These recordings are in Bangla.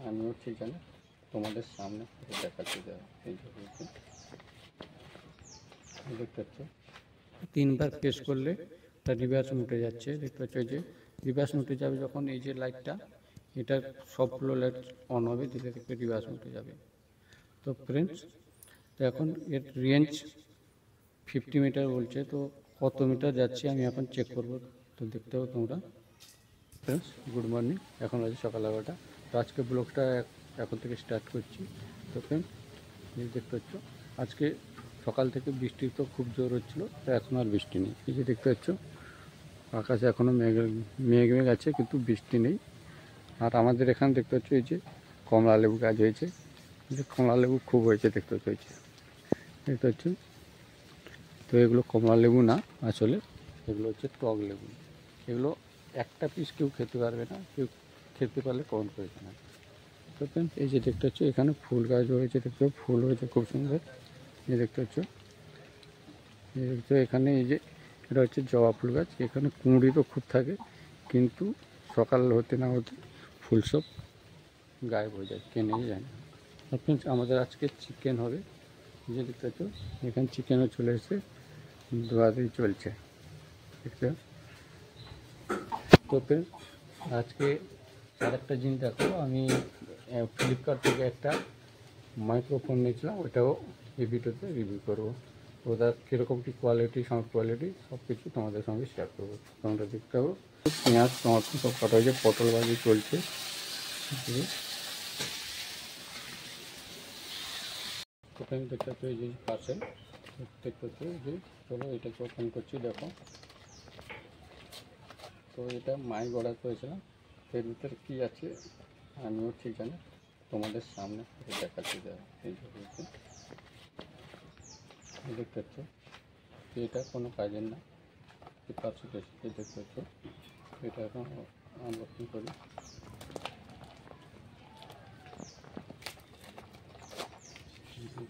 আমিও ঠিক জানি তোমাদের সামনে দেখাচ্ছি। এই ছবিতে দেখতে পাচ্ছ, 3বার প্রেস করলে এটা রিভার্স উঠে যাচ্ছে। দেখতে পাচ্ছ এই যে রিভার্স উঠে যাবে যখন এই যে লাইটটা, এটা সবগুলো লাইট অন হবে, ধীরে ধীরে রিভার্স উঠে যাবে। তো ফ্রেন্ডস, তো এখন এর রেঞ্জ 50 মিটার বলছে, তো কত মিটার যাচ্ছে আমি এখন চেক করব। তো দেখতে হবে তোমরা। Friends, good morning. এখন আছে সকাল 11টা। তো আজকে ব্লগটা এখন থেকে স্টার্ট করছি। তো ফ্রেন্ডস, দেখতে পাচ্ছ আজকে সকাল থেকে বৃষ্টি তো খুব জোর হচ্ছিলো, তো এখন আর বৃষ্টি নেই। এই যে দেখতে পাচ্ছ আকাশে এখনও মেঘ আছে, কিন্তু বৃষ্টি নেই। আর আমাদের এখানে দেখতে পাচ্ছ এই যে কমলা লেবু গাছ হয়েছে, এই যে কমলা লেবু খুব হয়েছে দেখতে পাচ্ছ। দেখতে পাচ্ছ, তো এগুলো কমলা লেবু না, আসলে এগুলো হচ্ছে টক লেবু। এগুলো একটা পিস কেউ খেতে পারবে না, কেউ খেতে পারলে কমন করেছে না। তো ফ্রেন্ডস, এই যে দেখতে পাচ্ছ এখানে ফুল গাছ হয়েছে, দেখতে ফুল হয়েছে খুব সুন্দর। এই দেখতে পাচ্ছ, এখানে এই যে এটা হচ্ছে জবা ফুল গাছ। এখানে কুঁড়ি তো খুব থাকে, কিন্তু সকাল হতে না হতে ফুল সব গায়েব হয়ে যায়, কেনেই যায় না। ফ্রেন্ডস, আমাদের আজকে চিকেন হবে। যে দেখতে পাচ্ছ এখানে চিকেনও চলে এসে ধোয়াধুয়ি চলছে, দেখতে। তো ফ্রেন্ডস, আজকে আরেকটা জিনিস দেখো, আমি ফ্লিপকার্ট থেকে একটা মাইক্রোফোন নিয়েছিলাম, ওটাও এই ভিডিওতে রিভিউ করবো। ওটা কীরকম কী কোয়ালিটি, সাউন্ড কোয়ালিটি সব কিছু তোমাদের সঙ্গে শেয়ার করবো। তোমরা দেখতে পাবো। পেঁয়াজ টমাটো সব কাটা হয়েছে, পটল ভাজি চলছে। ওখানে দেখতে পাচ্ছ এই যে পাশে দেখতে পাচ্ছ যে, চলো এটাকে ওপেন করছি। দেখো, তো এটা মাই অর্ডার করেছিলাম। এর ভিতরে কী আছে আমিও ঠিক জানি, তোমাদের সামনে দেখাচ্ছি। এই ছবিতে দেখতে পাচ্ছ, এটা কোনো কাজের না, পার্সেল এসেছে। দেখতে পাচ্ছ, এটা এখন আনবক্সিং করি।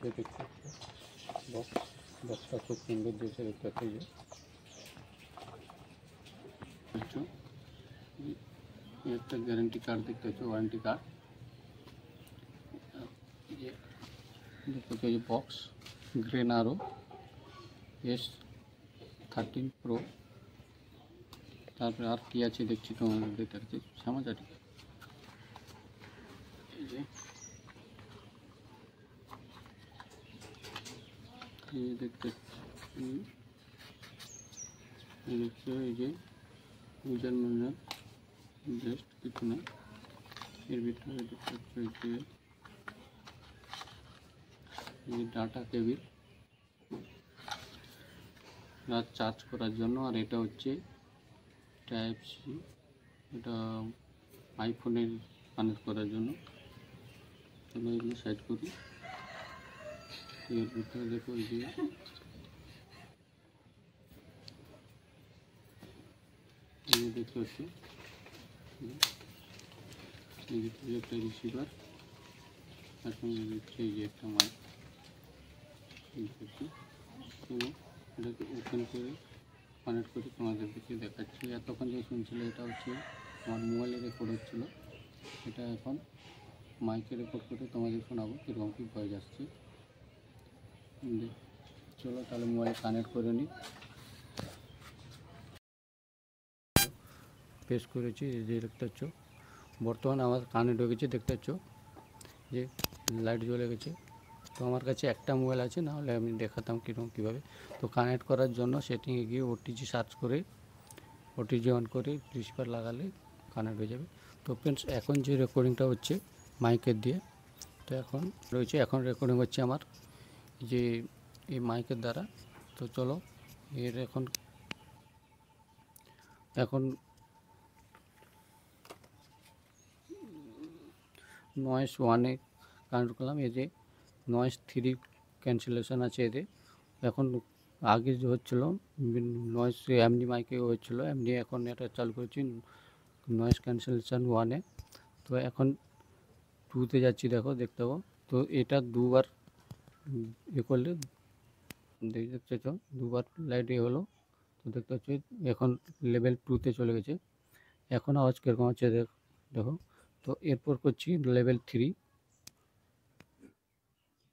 দেখতে পাচ্ছ বক্সটা খুব সুন্দর দিয়েছে, দেখতে পাচ্ছ। একটা গ্যারেন্টি কার্ড দেখতে পাচ্ছ, ওয়ারেন্টি কার্ড। দেখতে পাচ্ছ এই বক্স গ্রেনারো S13 Pro। তারপরে আর কি আছে দেখছি, তোমাদের দেখতে পাচ্ছি সামাজারি। এই যে দেখতে এই যে ইউজার ম্যানুয়াল, জাস্ট কিছু না। এর ভিতরে দেখতে পাচ্ছ এই ডাটা কেবিল চার্জ করার জন্য। আর এটা হচ্ছে টাইপ সি, এটা আইফোনের কানেক্ট করার জন্য। চলো এগুলো সাইড করি। এর ভিতরে দেখো এই যে দেখতে পাচ্ছ এই যে একটা রিসিভার, তার সঙ্গে দেখছি এই যে একটা মাইক। এবং এটাকে ওপেন করে কানেক্ট করে তোমাদেরকে দেখাচ্ছি। এতক্ষণ যে শুনছিল এটা হচ্ছে আমার মোবাইলে রেকর্ড হচ্ছিলো, এটা এখন মাইকে রেকর্ড করে তোমাদের শোনাবো কীরকম কী ভয়েস আসছে। চলো তাহলে মোবাইলে কানেক্ট করে নিই। পেশ করেছি, এই যে দেখতে পাচ্ছ বর্তমানে আমার কানে ঢুকেছে। দেখতে পাচ্ছ যে লাইট জ্বলে গেছে। তো আমার কাছে একটা মোবাইল আছে, না হলে আমি দেখাতাম কীরকম কীভাবে। তো কানেক্ট করার জন্য সেটিংয়ে গিয়ে ওটিজি সার্চ করে ওটিজি অন করে রিসিভার লাগালে কানেক্ট হয়ে যাবে। তো ফ্রেন্ডস, এখন যে রেকর্ডিংটা হচ্ছে মাইকের দিয়ে, তো এখন রেকর্ডিং হচ্ছে আমার যে এই মাইকের দ্বারা। তো চলো এর এখন নয়েস 1-এ কানেক্ট করলাম। এই যে নয়েস 3 ক্যান্সেলেশন আছে এতে। এখন আগে যে হচ্ছিলো নয়েস এমনি মাইকে হচ্ছিলো এমনি, এখন এটা চালু করেছি নয়েস ক্যান্সেলেশন 1-এ। তো এখন 2-তে যাচ্ছি, দেখতে পাবো। তো এটা দুবার করলে দেখতে পাচ্ছ, দুবার লাইট হলো। তো দেখতে পাচ্ছি এখন লেভেল 2-তে চলে গেছে। এখন আওয়াজ কীরকম হচ্ছে দেখো। তো এরপর করছি লেভেল 3,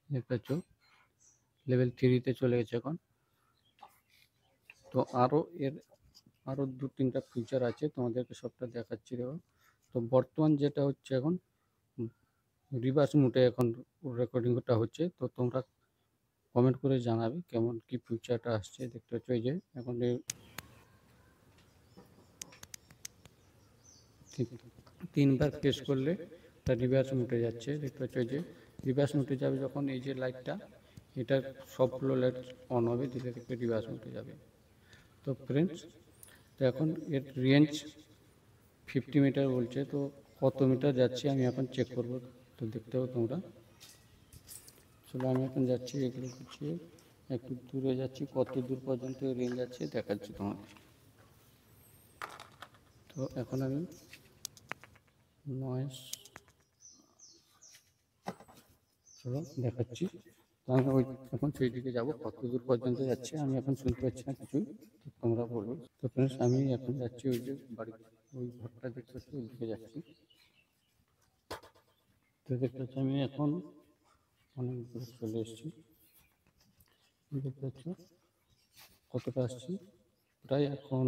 দেখতে পাচ্ছ লেভেল 3-তে চলে গেছে এখন। তো আরও 2-3টা ফিচার আছে, তোমাদেরকে সবটা দেখাচ্ছি। দেখো, তো বর্তমান যেটা হচ্ছে এখন রিভার্স মোডে এখন রেকর্ডিংটা হচ্ছে। তো তোমরা কমেন্ট করে জানাবে কেমন কি ফিচারটা আসছে। দেখতে পাচ্ছ এই যে এখন 3বার প্রেস করলে তা রিভার্স মোডে যাচ্ছে। দেখতে পাচ্ছ এই যে রিভার্স মোডে যাবে যখন এই যে লাইটটা, এটা সবগুলো লাইট অন হবে, ধীরে ধীরে রিভার্স মোডে যাবে। তো ফ্রেন্ডস, তো এখন এর রেঞ্জ 50 মিটার বলছে, তো কত মিটার যাচ্ছে আমি এখন চেক করব। তো দেখতে পাবো তোমরা। চলো আমি এখন যাচ্ছি, এগুলো করছি, একটু দূরে যাচ্ছি, কত দূর পর্যন্ত রেঞ্জ আছে দেখাচ্ছি তোমাদের। তো এখন আমি নয়েস, চলো দেখাচ্ছি। তো আমি এখন সেই দিকে যাবো, কত দূর পর্যন্ত যাচ্ছে আমি এখন শুনতে পাচ্ছি না কিছুই, তো তোমরা বলবে। তো ফ্রেন্ডস, আমি এখন যাচ্ছি ওই যে বাড়ি, ওই ঘরটা দেখতে পাচ্ছি, ওই দিকে যাচ্ছি। তো দেখতে পাচ্ছি আমি এখন অনেক দূরে চলে এসেছি। দেখতে পাচ্ছ কতটা আসছি, প্রায় এখন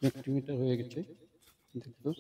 20 মিটার হয়ে গেছে। দেখো